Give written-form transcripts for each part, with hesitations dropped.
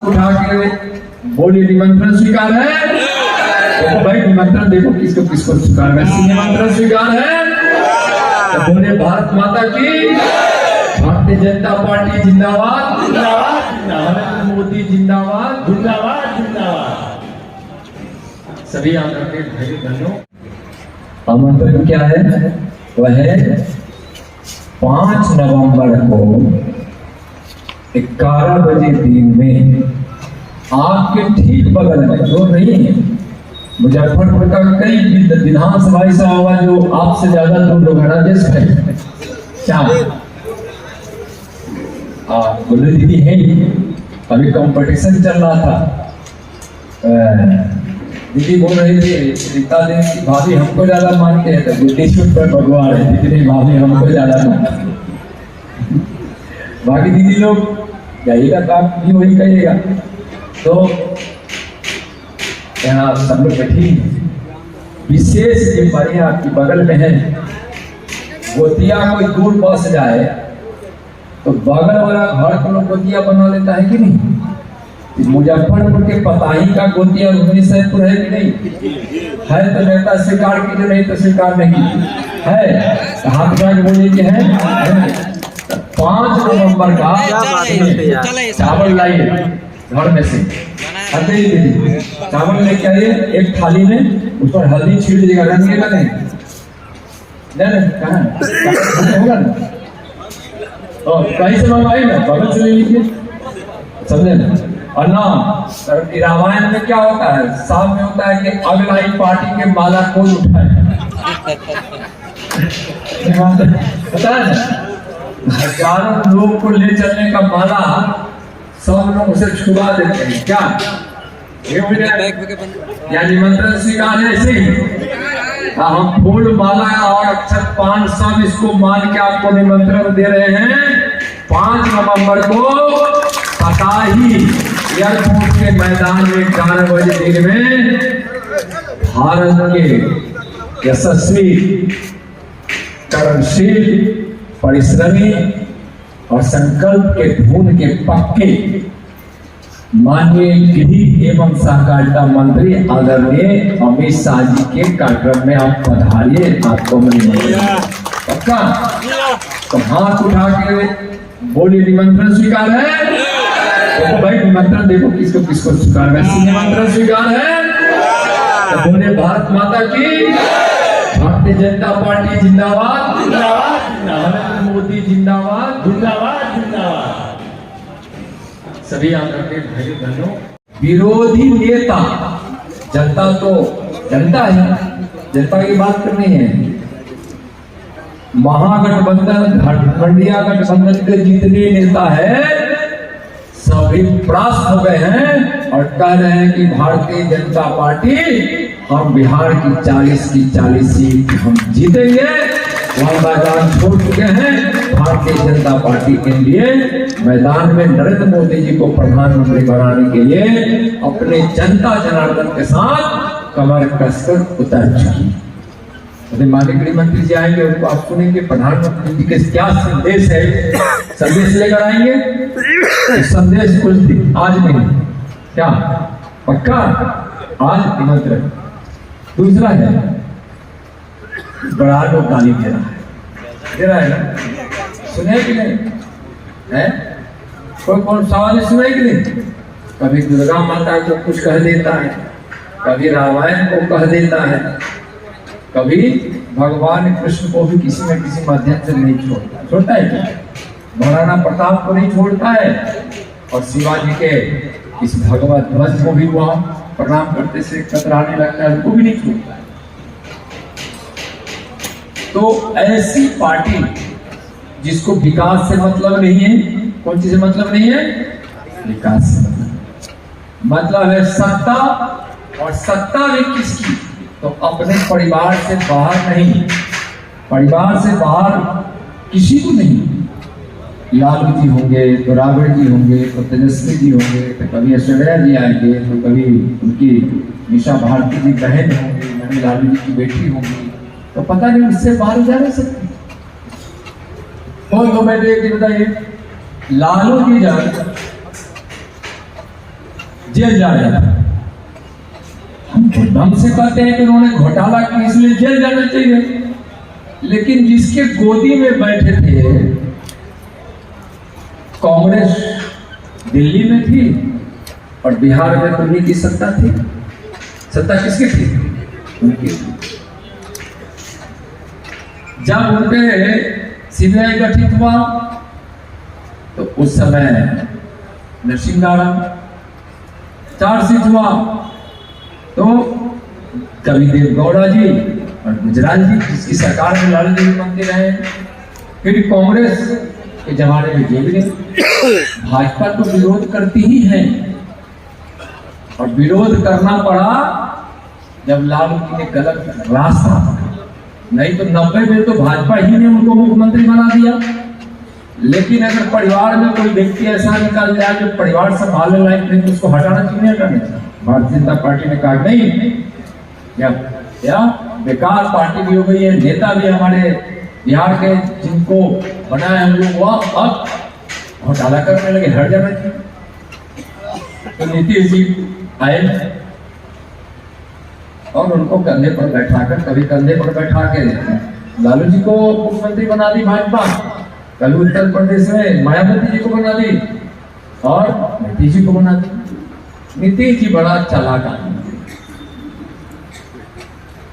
उठा के बोले निमंत्रण स्वीकार है। तो भाई निमंत्रण देखो किसको किसको स्वीकार है। निमंत्रण स्वीकार है तो बोले भारत माता की, भारतीय जनता पार्टी जिंदाबाद जिंदाबाद, नरेंद्र मोदी जिंदाबाद जिंदाबाद जिंदाबाद। सभी आदरणीय भाई बहनों, आमंत्रण क्या है? वह है 5 नवंबर को 11 बजे दिन में आपके ठीक बगल में, जो नहीं है मुजफ्फरपुर का कई विधानसभा ऐसा होगा जो आपसे ज्यादा दूर लोग है। क्या बोले दीदी है, अभी कंपटीशन चल रहा था। दीदी बोल रही थी रीता देवी की भाभी हमको ज्यादा मानते हैं, तो बुद्धेश्वर पर भगवान है, दीदी भाभी हमको ज्यादा मानते। बाकी दीदी लोग कहिएगा तो आप भी वही कहिएगा। तो यहाँ सब लोग बैठी, विशेष जिम्मेदारी आपकी बगल में है। गोतिया कोई दूर बस जाए तो बगल वाला घर को लोग गोतिया बना लेता है कि नहीं? मुजफ्फरपुर के पताही का गोतिया सैदपुर है कि नहीं है? तो नेता स्वीकार कीजिए, नहीं तो स्वीकार नहीं है। हाथ बैग बोलिए कि है। 5 नवंबर का चावल लाइए घर में से, चावल लेके आइए एक थाली में, उस पर हल्दी छीट दीजिएगा, रंगेगा नहीं होगा ना। कहीं से मंगवाई ना, बगल से ले लीजिए, समझे ना। और ना रामायण में क्या होता है, शाम में होता है कि अगला ही पार्टी के माला कौन उठाए, पता है ना। हजारों लोग को ले चलने का माला सब लोग उसे छुड़ा देते हैं। क्या या निमंत्रण स्वीकार है? ऐसे ही हम फूल माला और अक्षत पान सब इसको मान के आपको निमंत्रण दे रहे हैं। 5 नवंबर को पताही एयरपोर्ट के मैदान में 11 बजे दिन में भारत के यशस्वी, कर्मशील, परिश्रमी और संकल्प के धून के पक्के माननीय गृह एवं सहकारिता मंत्री आदरणीय अमित शाह जी के कार्यक्रम में आप पधारिए। आपको पक्का तो हाथ उठा के बोले निमंत्रण स्वीकार है। तो भाई निमंत्रण देखो किसको किसको स्वीकार है। निमंत्रण स्वीकार है तो बोले भारत माता की, भारतीय जनता पार्टी जिंदाबाद जिंदाबाद, नरेंद्र मोदी जिंदाबाद जिंदाबाद जिंदाबाद। सभी आदरणीय भाई बहनों, विरोधी नेता, जनता तो जनता है, जनता की बात करनी है। महागठबंधन, खंडिया गठबंधन के जितने नेता है सभी परास्त हो गए हैं और कह रहे हैं कि भारतीय जनता पार्टी, हम बिहार की 40 सीट हम जीतेंगे। वह मैदान छोड़ चुके हैं। भारतीय जनता पार्टी के लिए मैदान में नरेंद्र मोदी जी को प्रधानमंत्री बनाने के लिए अपने जनता जनार्दन के साथ कमर कसकर उतर चुकी। माननीय गृह मंत्री जी आएंगे, उनको आप सुनेंगे प्रधानमंत्री जी के क्या संदेश है, संदेश लेकर आएंगे। तो संदेश कुछ दिन आज नहीं, क्या पक्का आज निमंत्रण। दूसरा है बड़ा लोग गाली दे रहा है ना, सुने कि नहीं है? कोई कौन सवाल सुने कि नहीं? कभी दुर्गा माता को कुछ कह देता है, कभी रामायण को कह देता है, कभी भगवान कृष्ण को भी किसी न किसी माध्यम से नहीं छोड़ता है क्या? महाराणा प्रताप को नहीं छोड़ता है और शिवाजी के इस भगवत ध्वज को भी वह प्रणाम करते से कतराने लगता है, उनको भी नहीं छोड़ता है। तो ऐसी पार्टी जिसको विकास से मतलब नहीं है, कौन चीज से मतलब नहीं है? विकास से मतलब है सत्ता, और सत्ता भी किसकी? तो अपने परिवार से बाहर नहीं, परिवार से बाहर किसी को नहीं। लालू जी होंगे तो रावण जी होंगे तो तेजस्वी जी होंगे तो कभी ऐश्वर्या जी आएंगे तो कभी उनकी निशा भारती जी बहन होंगी, यानी लालू जी की बेटी होंगी, तो पता नहीं उससे बाहर जा नहीं सकती। कौन हो? मैं बताइए, लालू जी जब जेल जा रहा था। हम तो दम से कहते हैं कि उन्होंने घोटाला किया इसलिए जेल जाना चाहिए, लेकिन जिसके गोदी में बैठे थे कांग्रेस दिल्ली में थी और बिहार में उन्हीं की सत्ता थी। सत्ता किसकी थी? उनकी थी। जब उनके सीबीआई गठित हुआ तो उस समय नरसिंह चार्जशीट हुआ तो कविदेव गौड़ा जी और गुजराल जी जिसकी सरकार में लालू जी मंत्री रहे, फिर कांग्रेस के जमाने में जेल गए। भाजपा तो विरोध करती ही है और विरोध करना पड़ा जब लालू जी ने गलत रास्ता, नहीं तो 90 में तो भाजपा ही ने उनको मुख्यमंत्री बना दिया। लेकिन अगर परिवार में कोई व्यक्ति ऐसा निकल जाए जो परिवार संभालने लायक नहीं तो उसको हटाना चाहिए, नहीं हटाना चाहिए। भारतीय जनता पार्टी ने कहा नहीं, या बेकार पार्टी भी हो गई है, नेता भी हमारे बिहार के जिनको बनाया हम लोग वो अब घोटाला करने लगे, हट जाना चाहिए। तो नीतीश जी आए और उनको कंधे पर बैठाकर, कभी कंधे पर बैठा के लालू जी को मुख्यमंत्री बना दी भाजपा, कभी उत्तर प्रदेश में मायावती जी को बना दी और नीतीश जी को बना दी। नीतीश जी बड़ा चालाक आदमी,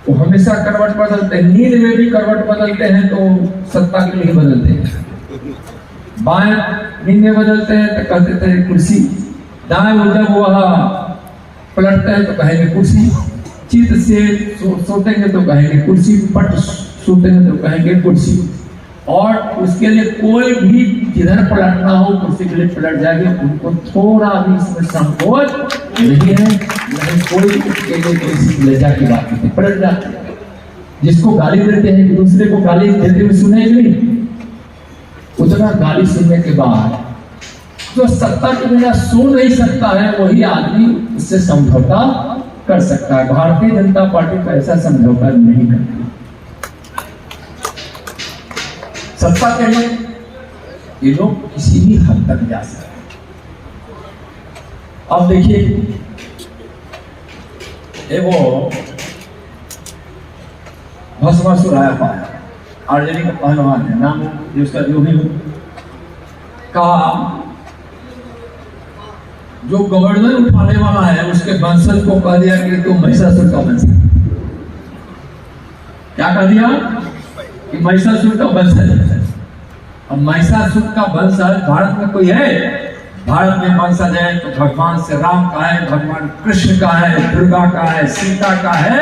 वो हमेशा करवट बदलते हैं। नींद में भी करवट बदलते हैं तो सत्ता के लिए बदलते हैं। बाएं नींद में बदलते हैं तो कहते थे कुर्सी, दाएं जब वह पलटते हैं तो कहेंगे कुर्सी, चित से सोतेंगे तो कहेंगे कुर्सी, पट सोतेंगे तो कहेंगे कुर्सी। और उसके लिए कोई भी जिधर पलटना हो कुर्सी के लिए पलट जाएंगे। उनको थोड़ा भी इसमें संकोच नहीं है, नहीं कोई उसके लिए किसी लज्जा की बात नहीं, पलट जाते हैं। जिसको गाली देते हैं कि दूसरे को गाली देते हुए सुने नहीं, उतना गाली सुनने के बाद जो सत्ता के बिना सो नहीं सकता है वही आदमी उससे समझौता कर सकता है। भारतीय जनता पार्टी का ऐसा समझौता नहीं करती। सत्ता के लिए ये लोग किसी भी हद तक जा सकते हैं। अब देखिए वो भस्मासुर आया पाया, आरजेडी का पहलवान है, नाम उसका जो भी हो, का जो गवर्नर उठाने वाला है उसके वंशज को कह दिया कि तुम महिषासुर का वंशज। क्या कह दिया कि महिषासुर का वंशज है। अब महिषासुर का वंशज भारत में कोई है? भारत में वंशज है तो भगवान श्री राम का है, भगवान कृष्ण का है, दुर्गा का है, सीता का है,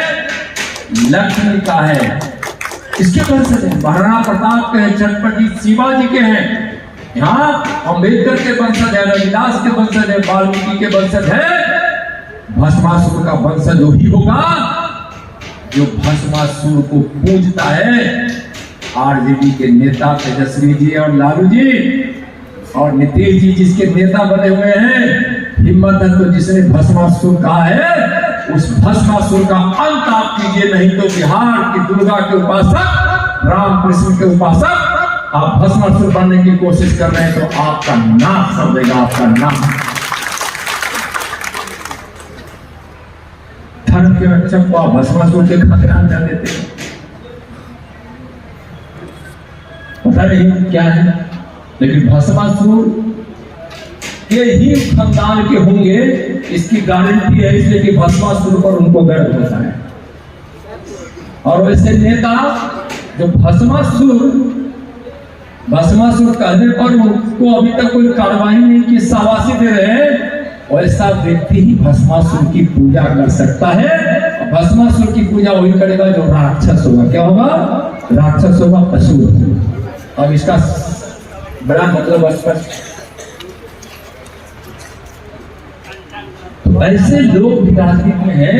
लक्ष्मी का है। इसके वंशज है। महाराणा प्रताप के हैं, छत्रपति शिवाजी के हैं, यहाँ अम्बेडकर के वंशज है, रविदास के वंशज है, वाल्मीकि के वंशज है। भस्मासुर का वंशज वही होगा जो भस्मासुर को पूजता है। आरजेडी के नेता तेजस्वी जी और लालू जी और नीतीश जी जिसके नेता बने हुए हैं, हिम्मत है तो जिसने भस्मासुर कहा है उस भस्मासुर का अंत आप कीजिए, नहीं तो बिहार की दुर्गा के उपासक, राम कृष्ण के उपासक आप भस्मासुर बनने की कोशिश कर रहे हैं तो आपका नाश कर देगा, आपका नाश। धर्म के रक्षक को आप भस्मासुर के खतरा कर देते हैं। पता नहीं क्या है, लेकिन भस्मासुर के ही खानदान के होंगे इसकी गारंटी है, इसलिए कि भस्मासुर पर उनको गर्व होता है। और वैसे नेता जो भस्मासुर कहने पर उनको अभी तक कोई कार्रवाई नहीं की, शाबाशी दे रहे हैं, वैसा व्यक्ति ही भस्मासुर की पूजा कर सकता है। भस्मासुर की पूजा वही करेगा जो राक्षस होगा। क्या होगा? राक्षस होगा, असुर होगा। अब इसका बड़ा मतलब स्पष्ट। तो ऐसे लोग भी राजनीति में हैं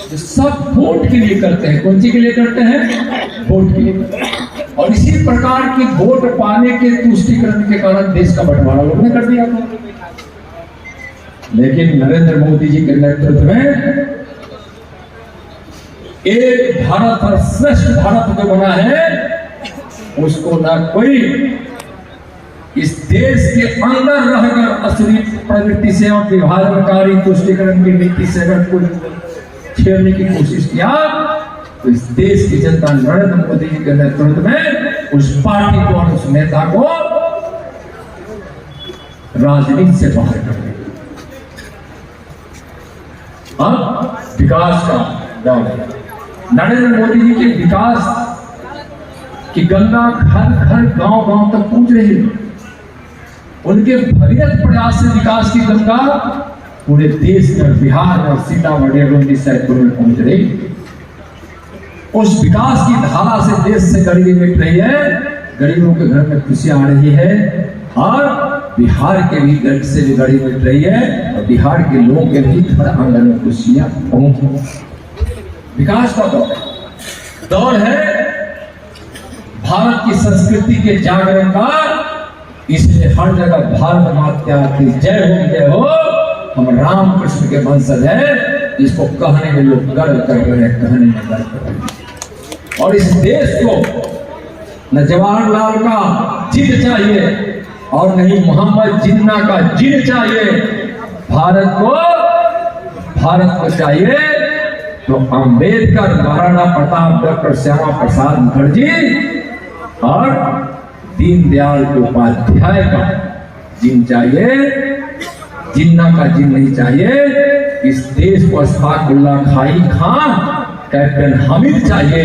जो सब वोट के लिए करते हैं। कौन सी के लिए करते हैं? वोट के लिए। और इसी प्रकार के वोट पाने के तुष्टिकरण के कारण देश का बंटवारा लोगों ने कर दिया था। लेकिन नरेंद्र मोदी जी के नेतृत्व में एक भारत और श्रेष्ठ भारत जो बना है उसको ना कोई इस देश के अंदर रहकर असली प्रवृत्ति से और विभाजनकारी तुष्टिकरण की नीति से अगर कुछ छेड़ने की कोशिश किया तो इस देश की जनता नरेंद्र मोदी जी के नेतृत्व में उस पार्टी को और उस नेता को राजनीति से बाहर कर देगी। अब विकास का दौर है। नरेंद्र मोदी जी के विकास की गंगा घर घर गांव गांव तक पहुंच रही है। उनके भगीरथ प्रयास से विकास की गंगा पूरे देश में, बिहार और सीतामढ़ी और सैदपुर में पहुंच रही। उस विकास की धारा से देश से गरीबी मिट रही है, गरीबों के घर में खुशियां आ रही है और बिहार के भी घर से भी गरीबी मिट रही है और बिहार के लोगों के भी घर आंगन में खुशियां पहुंच रही। विकास का दौर है भारत की संस्कृति के जागरण का, इसलिए हर जगह भारत माता की जय हो। हम रामकृष्ण के वंशज है, जिसको कहने में लोग गर्व कर रहे हैं, कहने में गर्व कर रहे हैं। और इस देश को न जवाहरलाल का जिद चाहिए और नहीं मोहम्मद जिन्ना का जिद चाहिए। भारत को चाहिए तो अंबेडकर, महाराणा प्रताप, डॉक्टर श्यामा प्रसाद मुखर्जी और दीनदयाल उपाध्याय का जिन चाहिए, जिन्ना का जिन नहीं चाहिए। इस देश को अशफाक उल्लाह खान, कैप्टन हामिद चाहिए।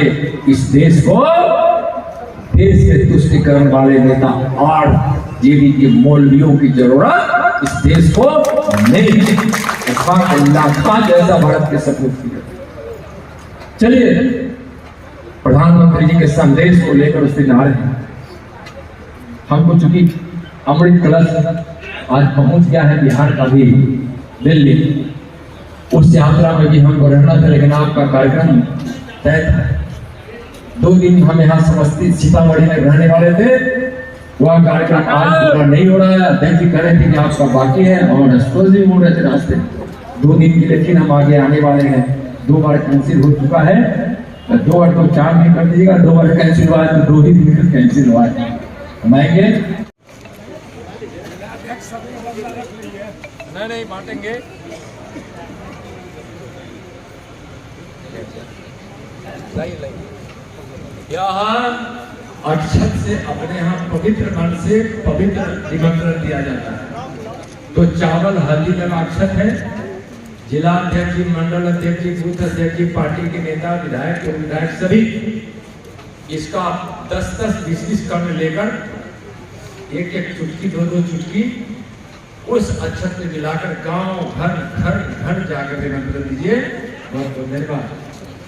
इस देश को देश के तुष्टिकरण वाले नेता और जेडी के मौलवियों की जरूरत इस देश को नहीं है। अशफाक उल्लाह खान जैसा भारत के सपूत किया। चलिए प्रधानमंत्री जी के संदेश को लेकर उस दिन आ रहे हैं। हमको चूंकि अमृत कलश आज पहुंच गया है बिहार का भी दिल्ली, उस यात्रा में भी हमको रहना था, लेकिन आपका कार्यक्रम तय था। 2 दिन हम यहाँ समस्तीपुर सीतामढ़ी में रहने वाले थे, वह कार्यक्रम आज पूरा नहीं हो रहा है। अध्यक्ष जी कह रहे थे कि आपका बाकी है और एक्सपोज भी हो रहे थे रास्ते 2 दिन की, लेकिन हम आगे आने वाले हैं। 2 बार कैंसिल हो चुका है, 2 बार तो 4 दिन कर दीजिएगा, 2 बार कैंसिल हुआ है तो 2 ही दिन कैंसिल हुआ है। हम आएंगे नहीं बांटेंगे। यहाँ अक्षत से अपने यहाँ पवित्र मन से पवित्र निमंत्रण दिया जाता है। तो चावल हल्दी का अक्षत है। जिला अध्यक्ष जी, मंडल अध्यक्ष जी, बूथ अध्यक्ष जी, पार्टी के नेता, विधायक और विधायक सभी इसका 10-10, 20-20 कण लेकर 1-1 चुटकी, 2-2 चुटकी उस अक्षत में मिलाकर गांव घर जाकर निमंत्रण दीजिए। बहुत बहुत धन्यवाद।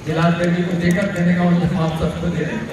जिला अध्यक्ष जी को देकर देने का आप सबको दे देंगे।